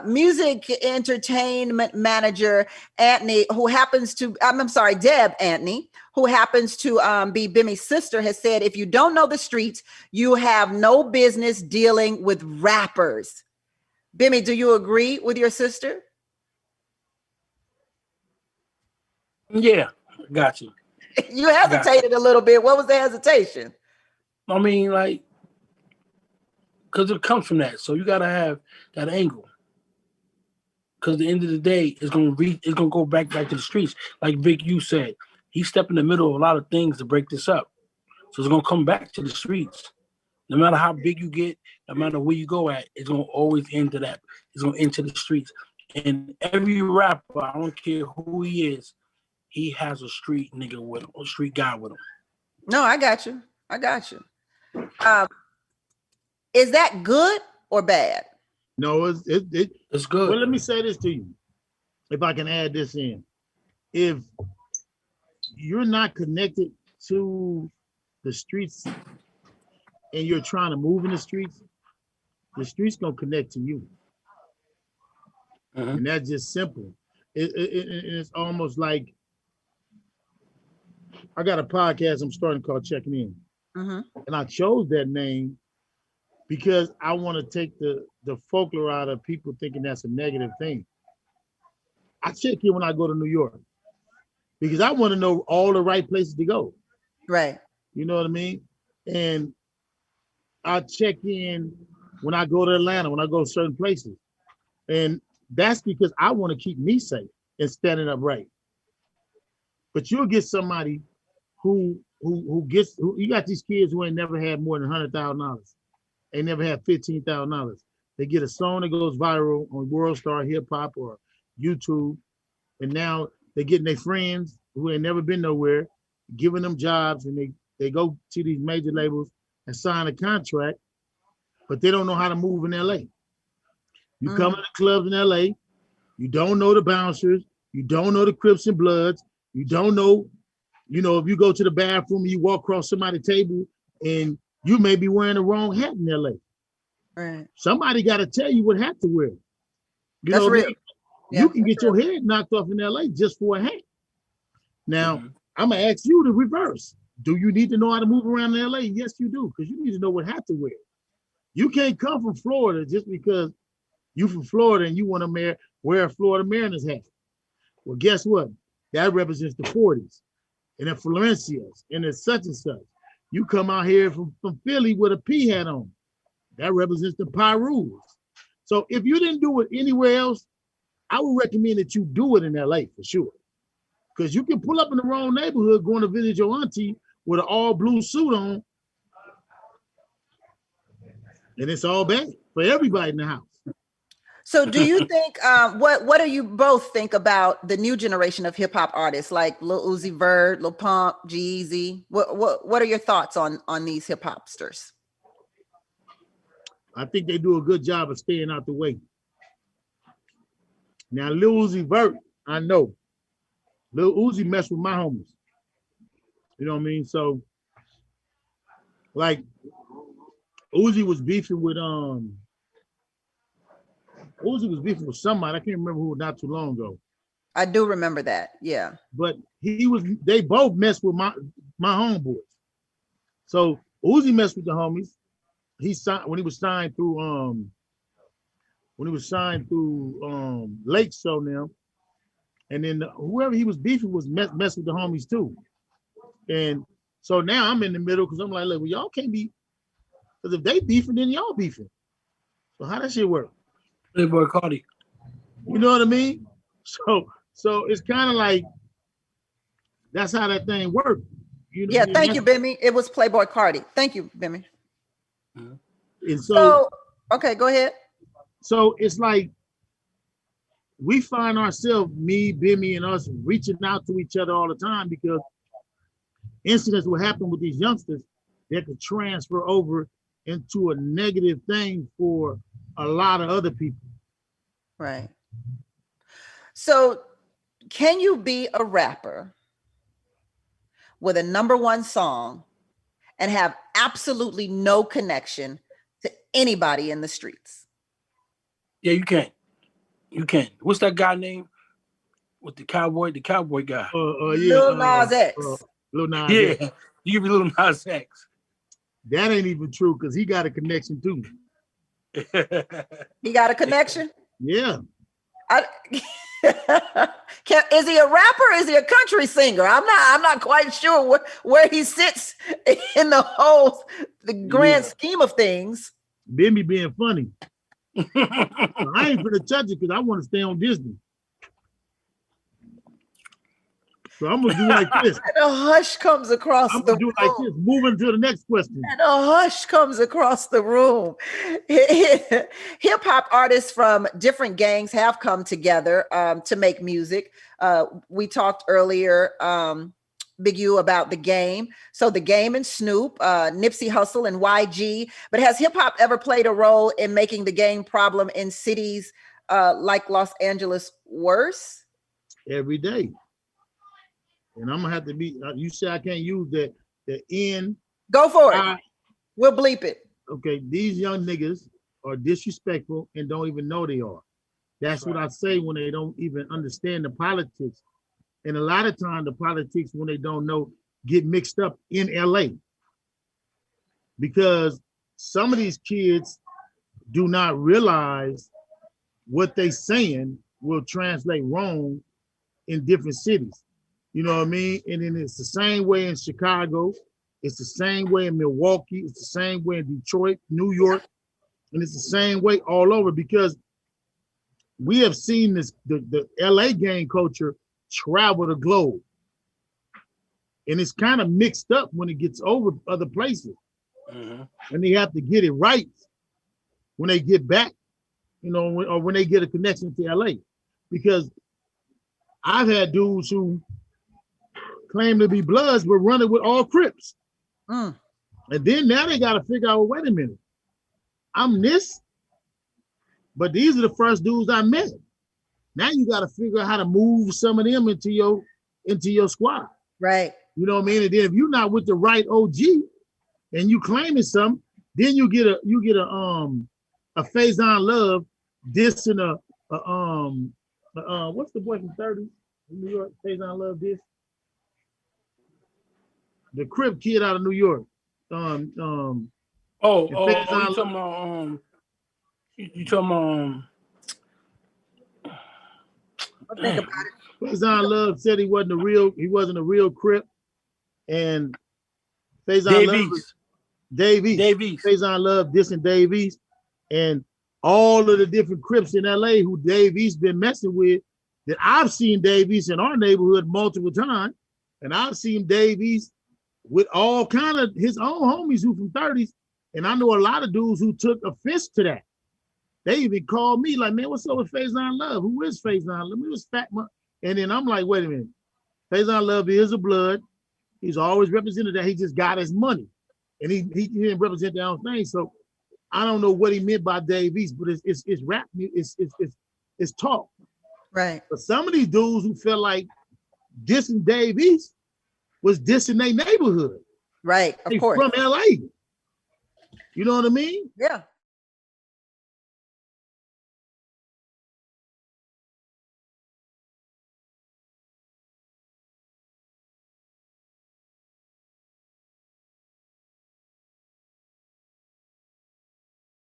music entertainment manager Antney, who happens to, I'm sorry, Deb Antney, who happens to be Bimmy's sister, has said, if you don't know the streets, you have no business dealing with rappers. Bimmy, do you agree with your sister? Yeah, got you. You hesitated a little bit. What was the hesitation? I mean, like, because it comes from that. So you got to have that angle. Because at the end of the day, it's gonna go back to the streets. Like Vic, you said, he stepped in the middle of a lot of things to break this up. So it's gonna come back to the streets. No matter how big you get, no matter where you go at, it's gonna always end to that. It's gonna end to the streets. And every rapper, I don't care who he is, he has a street nigga with him, a street guy with him. No, I got you. Is that good or bad? No, it's good. Well, let me say this to you. If I can add this in. If you're not connected to the streets and you're trying to move in the streets gonna connect to you. And that's just simple. It's almost like, I got a podcast I'm starting called Checking In. And I chose that name because I want to take the folklore out of people thinking that's a negative thing. I check in when I go to New York because I want to know all the right places to go. Right. You know what I mean? And I check in when I go to Atlanta, when I go to certain places. And that's because I want to keep me safe and standing up right. But you'll get somebody who you got these kids who ain't never had more than $100,000. They never had $15,000. They get a song that goes viral on World Star Hip Hop or YouTube, and now they're getting their friends who ain't never been nowhere, giving them jobs, and they go to these major labels and sign a contract, but they don't know how to move in LA. You come to the clubs in LA, you don't know the bouncers, you don't know the Crips and Bloods, you don't know, if you go to the bathroom and you walk across somebody's table and you may be wearing the wrong hat in LA. Right. Somebody got to tell you what hat to wear. That's real. You can get your head knocked off in LA just for a hat. Now, I'm going to ask you to reverse. Do you need to know how to move around in LA? Yes, you do, because you need to know what hat to wear. You can't come from Florida just because you from Florida and you want to wear a Florida Mariners hat. Well, guess what? That represents the 40s and the Florencias and the such and such. You come out here from Philly with a P hat on. That represents the Pyrus. So if you didn't do it anywhere else, I would recommend that you do it in LA for sure. Because you can pull up in the wrong neighborhood going to visit your auntie with an all blue suit on. And it's all bad for everybody in the house. So do you think, what do you both think about the new generation of hip hop artists like Lil Uzi Vert, Lil Pump, G-Eazy? What are your thoughts on these hip hopsters? I think they do a good job of staying out the way. Now, Lil Uzi Vert, I know. Lil Uzi messed with my homies. You know what I mean? So, like, Uzi was beefing with somebody. I can't remember who not too long ago. I do remember that, yeah. But they both messed with my homeboys. So Uzi messed with the homies. He signed when he was signed through Lake Show now. And then whoever he was beefing was mess with the homies too. And so now I'm in the middle because I'm like, look, well, y'all can't be, because if they beefing, then y'all beefing. So how that shit work? Playboy Cardi. You know what I mean? So it's kind of like that's how that thing worked. You know, yeah, thank you, Bimmy. It was Playboy Cardi. Thank you, Bimmy. And so okay, go ahead. So it's like we find ourselves, me, Bimmy, and us reaching out to each other all the time because incidents will happen with these youngsters that could transfer over into a negative thing for a lot of other people. Right. So can you be a rapper with a #1 song and have absolutely no connection to anybody in the streets? Yeah, you can. You can. What's that guy name? With the cowboy guy. Lil Nas X. Lil Nas Yeah, X. you give me Lil Nas X. That ain't even true because he got a connection too. He got a connection? Yeah. Is he a rapper? Or is he a country singer? I'm not quite sure where he sits in the grand scheme of things. Bimmy being funny. I ain't gonna touch it because I want to stay on Disney. So I'm gonna do like this. And a hush comes across the room. I'm gonna do like this. Moving to the next question. And a hush comes across the room. Hip hop artists from different gangs have come together to make music. We talked earlier, Big U, about The Game. So The Game and Snoop, Nipsey Hussle and YG. But has hip hop ever played a role in making the gang problem in cities like Los Angeles worse? Every day. And I'm gonna have to be. You say I can't use the N. Go for it. We'll bleep it. Okay, these young niggas are disrespectful and don't even know they are. That's what I say when they don't even understand the politics. And a lot of times the politics, when they don't know, get mixed up in LA. Because some of these kids do not realize what they saying will translate wrong in different cities. You know what I mean? And then it's the same way in Chicago. It's the same way in Milwaukee. It's the same way in Detroit, New York. And it's the same way all over because we have seen the LA gang culture travel the globe. And it's kind of mixed up when it gets over other places. And they have to get it right when they get back, you know, or when they get a connection to LA. Because I've had dudes who claim to be Bloods, but running with all Crips. And then now they got to figure out, well, wait a minute, I'm this, but these are the first dudes I met. Now you got to figure out how to move some of them into your squad. Right. You know what I mean? And then if you're not with the right OG and you claiming something, then you get a Faison Love dissing what's the boy from 30 in New York? Faison Love diss. The Crip kid out of New York. You talking about I think about it. Faison Love said he wasn't a real Crip, and Faison Love Davies. Faison Love dissing Davies, and all of the different Crips in LA who Davies been messing with. That I've seen Davies in our neighborhood multiple times, and I've seen Davies with all kind of his own homies who from 30s. And I know a lot of dudes who took offense to that. They even called me like, man, what's up with Faison Love? Who is Faison Love? It was Fat Monk. And then I'm like, wait a minute. Faison Love is a Blood. He's always represented that. He just got his money. And he didn't represent their own thing. So I don't know what he meant by Davies, but it's rap, it's talk. Right. But some of these dudes who felt like dissing Davies was dissing their neighborhood. Right, of course. From LA. You know what I mean? Yeah.